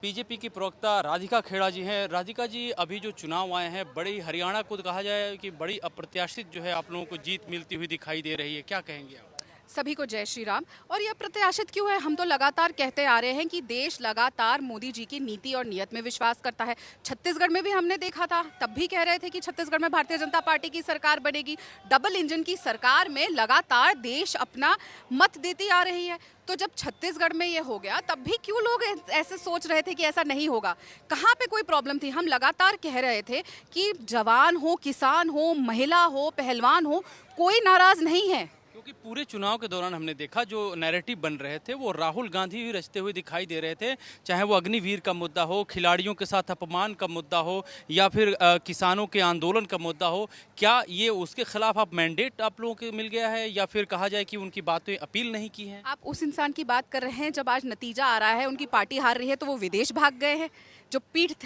BJP की प्रवक्ता राधिका खेड़ा जी हैं। राधिका जी, अभी जो चुनाव आए हैं, बड़ी हरियाणा को कहा जाए कि बड़ी अप्रत्याशित जो है आप लोगों को जीत मिलती हुई दिखाई दे रही है, क्या कहेंगे आप? सभी को जय श्री राम। और ये प्रत्याशित क्यों है? हम तो लगातार कहते आ रहे हैं कि देश लगातार मोदी जी की नीति और नियत में विश्वास करता है। छत्तीसगढ़ में भी हमने देखा था, तब भी कह रहे थे कि छत्तीसगढ़ में भारतीय जनता पार्टी की सरकार बनेगी। डबल इंजन की सरकार में लगातार देश अपना मत देती आ रही है। तो जब छत्तीसगढ़ में ये हो गया, तब भी क्यों लोग ऐसे सोच रहे थे कि ऐसा नहीं होगा? कहाँ पे कोई प्रॉब्लम थी? हम लगातार कह रहे थे कि जवान हो, किसान हो, महिला हो, पहलवान हो, कोई नाराज नहीं है। क्योंकि पूरे चुनाव के दौरान हमने देखा जो नैरेटिव बन रहे थे वो राहुल गांधी भी रचते हुए दिखाई दे रहे थे, चाहे वो अग्निवीर का मुद्दा हो, खिलाड़ियों के साथ अपमान का मुद्दा हो, या फिर किसानों के आंदोलन का मुद्दा हो। क्या ये उसके खिलाफ आप मैंडेट आप लोगों को मिल गया है, या फिर कहा जाए कि उनकी बातें अपील नहीं की हैं? आप उस इंसान की बात कर रहे हैं जब आज नतीजा आ रहा है उनकी पार्टी हार रही है तो वो विदेश भाग गए हैं। जो पीठ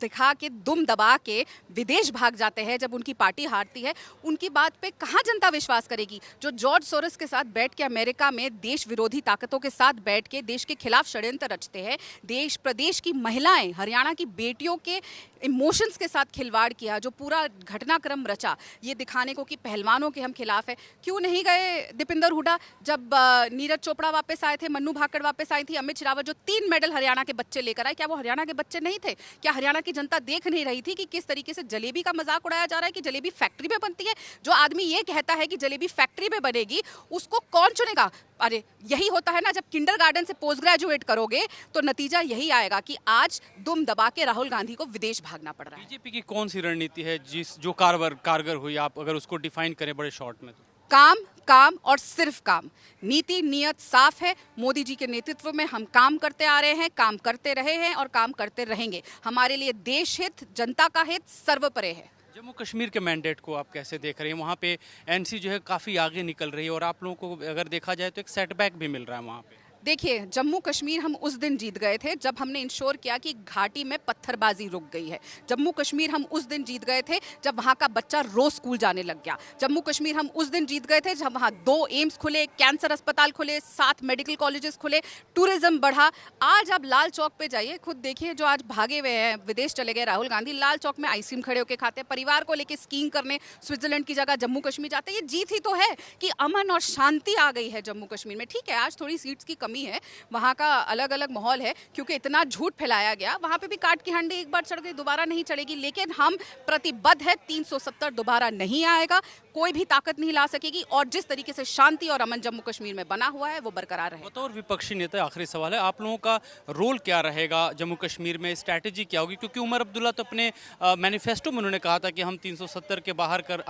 दिखा के दुम दबा के विदेश भाग जाते हैं जब उनकी पार्टी हारती है, उनकी बात पे कहाँ जनता विश्वास करेगी? जो जॉर्ज सोरोस के साथ बैठ के अमेरिका में देश विरोधी ताकतों के साथ बैठ के देश के खिलाफ षड्यंत्र रचते हैं, देश प्रदेश की महिलाएं, हरियाणा की बेटियों के इमोशंस के साथ खिलवाड़ किया, जो पूरा घटनाक्रम रचा ये दिखाने को कि पहलवानों के हम खिलाफ है। क्यों नहीं गए दीपेंद्र हुड्डा? जब नीरज चोपड़ा वापस आए थे, मन्नू भाकड़ वापस आई थी, अमित शेरावत जो 3 मेडल हरियाणा के बच्चे लेकर आए, क्या वो हरियाणा के बच्चे नहीं थे? क्या हरियाणा की जनता देख नहीं रही थी कि किस तरीके से जलेबी का मजाक उड़ाया जा रहा है कि जलेबी फैक्ट्री में बनती है? जो आदमी ये कहता है कि जलेबी फैक्ट्री में बनेगी, उसको कौन चुनेगा? अरे यही होता है ना, जब किंडरगार्टन से पोस्ट ग्रेजुएट करोगे तो नतीजा यही आएगा कि आज दुम दबा के राहुल गांधी को विदेश भागना पड़ रहा है। बीजेपी की कौन सी रणनीति है जो कारगर हुई, आप अगर उसको डिफाइन करें बड़े शॉर्ट में? काम, काम और सिर्फ काम। नीति नियत साफ है। मोदी जी के नेतृत्व में हम काम करते आ रहे हैं, काम करते रहे हैं और काम करते रहेंगे। हमारे लिए देश हित, जनता का हित सर्वोपरि है। जम्मू कश्मीर के मैंडेट को आप कैसे देख रहे हैं? वहाँ पे एनसी जो है काफ़ी आगे निकल रही है, और आप लोगों को अगर देखा जाए तो एक सेटबैक भी मिल रहा है वहाँ पे। देखिए, जम्मू कश्मीर हम उस दिन जीत गए थे जब हमने इंश्योर किया कि घाटी में पत्थरबाजी रुक गई है। जम्मू कश्मीर हम उस दिन जीत गए थे जब वहाँ का बच्चा रोज स्कूल जाने लग गया। जम्मू कश्मीर हम उस दिन जीत गए थे जब वहाँ 2 एम्स खुले, कैंसर अस्पताल खुले, 7 मेडिकल कॉलेजेस खुले, टूरिज्म बढ़ा। आज आप लाल चौक पे जाइए, खुद देखिए, जो आज भागे हुए हैं, विदेश चले गए राहुल गांधी, लाल चौक में आइसक्रीम खड़े होकर खाते हैं, परिवार को लेकर स्कीइंग करने स्विट्जरलैंड की जगह जम्मू कश्मीर जाते हैं। ये जीत ही तो है कि अमन और शांति आ गई है जम्मू कश्मीर में। ठीक है, आज थोड़ी सीट्स की कमी है, वहाँ का अलग अलग माहौल है, क्योंकि इतना झूठ फैलाया गया। वहाँ पे भी काट की हांडी एक बार चढ़ गई, दोबारा नहीं चढ़ेगी। लेकिन हम प्रतिबद्ध है, 370 दोबारा नहीं आएगा, कोई भी ताकत नहीं ला सकेगी। और जिस तरीके से शांति और अमन जम्मू कश्मीर में बना हुआ है वो बरकरार रहेगा। बतौर विपक्षी नेता आखिरी सवाल है, आप लोगों का रोल क्या रहेगा जम्मू कश्मीर में? स्ट्रैटेजी क्या होगी? क्योंकि उमर अब्दुल्ला तो अपने मैनिफेस्टो में उन्होंने कहा था कि हम 370 के बाहर कर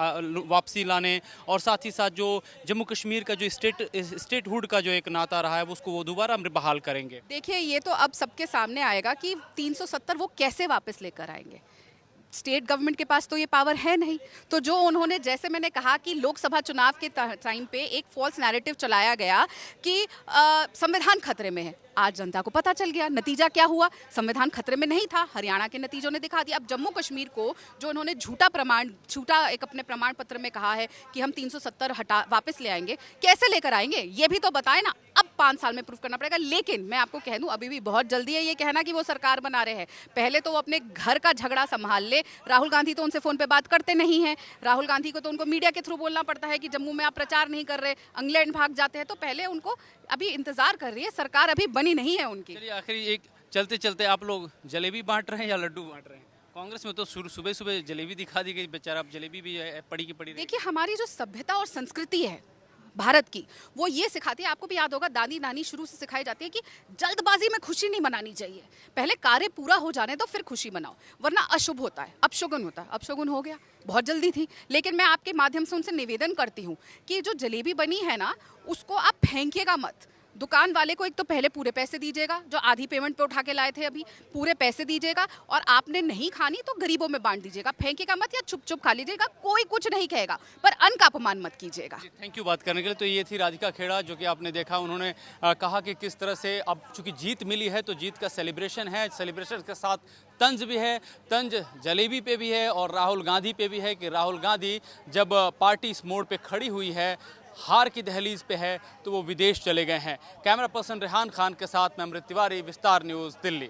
वापसी लाने, और साथ ही साथ जो जम्मू कश्मीर का जो स्टेटहुड का जो एक नाता रहा है उसको वो दोबारा बहाल करेंगे। देखिए, ये तो अब सबके सामने आएगा कि 370 वो कैसे वापस लेकर आएंगे। स्टेट गवर्नमेंट के पास तो ये पावर है नहीं। तो जो उन्होंने, जैसे मैंने कहा कि लोकसभा चुनाव के टाइम पे एक फॉल्स नैरेटिव चलाया गया कि संविधान खतरे में है। आज जनता को पता चल गया, नतीजा क्या हुआ? संविधान खतरे में नहीं था, हरियाणा के नतीजों ने दिखा दिया। अब जम्मू कश्मीर को जो उन्होंने झूठा एक अपने प्रमाण पत्र में कहा है कि हम 370 वापस ले आएंगे, कैसे लेकर आएंगे ये भी तो बताएं ना। अब 5 साल में प्रूफ करना पड़ेगा। लेकिन मैं आपको कह दूं, अभी भी बहुत जल्दी है ये कहना कि वो सरकार बना रहे हैं। पहले तो वो अपने घर का झगड़ा संभाल ले। राहुल गांधी तो उनसे फोन पे बात करते नहीं है। राहुल गांधी को तो उनको मीडिया के थ्रू बोलना पड़ता है कि जम्मू में आप प्रचार नहीं कर रहे, इंग्लैंड भाग जाते हैं। तो पहले उनको अभी इंतजार कर रही है, सरकार अभी बनी नहीं है उनकी। चलिए, आखिरी एक चलते चलते, आप लोग जलेबी बांट रहे हैं या लड्डू बांट रहे हैं? कांग्रेस में तो सुबह सुबह जलेबी दिखा दी गई, बेचारा अब जलेबी भी पड़ी की पड़ी। देखिए, हमारी जो सभ्यता और संस्कृति है भारत की, वो ये सिखाती है, आपको भी याद होगा, दादी नानी शुरू से सिखाई जाती है कि जल्दबाजी में खुशी नहीं मनानी चाहिए, पहले कार्य पूरा हो जाने दो फिर खुशी मनाओ, वरना अशुभ होता है, अपशगुन होता है। अपशगुन हो गया, बहुत जल्दी थी। लेकिन मैं आपके माध्यम से उनसे निवेदन करती हूँ कि जो जलेबी बनी है ना, उसको आप फेंकिएगा मत। दुकान वाले को एक तो पहले पूरे पैसे दीजिएगा, जो आधी पेमेंट पे उठा के लाए थे, अभी पूरे पैसे दीजिएगा, और आपने नहीं खानी तो गरीबों में बांट दीजिएगा, फेंकेगा मत या चुप चुप खा लीजिएगा, कोई कुछ नहीं कहेगा, पर अन्न का अपमान मत कीजिएगा। थैंक यू बात करने के लिए। तो ये थी राधिका खेड़ा, जो कि आपने देखा, उन्होंने कहा कि किस तरह से अब चूंकि जीत मिली है तो जीत का सेलिब्रेशन है, सेलिब्रेशन के साथ तंज भी है, तंज जलेबी पे भी है और राहुल गांधी पे भी है कि राहुल गांधी जब पार्टी इस मोड़ पे खड़ी हुई है, हार की दहलीज पे है, तो वो विदेश चले गए हैं। कैमरा पर्सन रेहान खान के साथ मैं अमृत तिवारी, विस्तार न्यूज़, दिल्ली।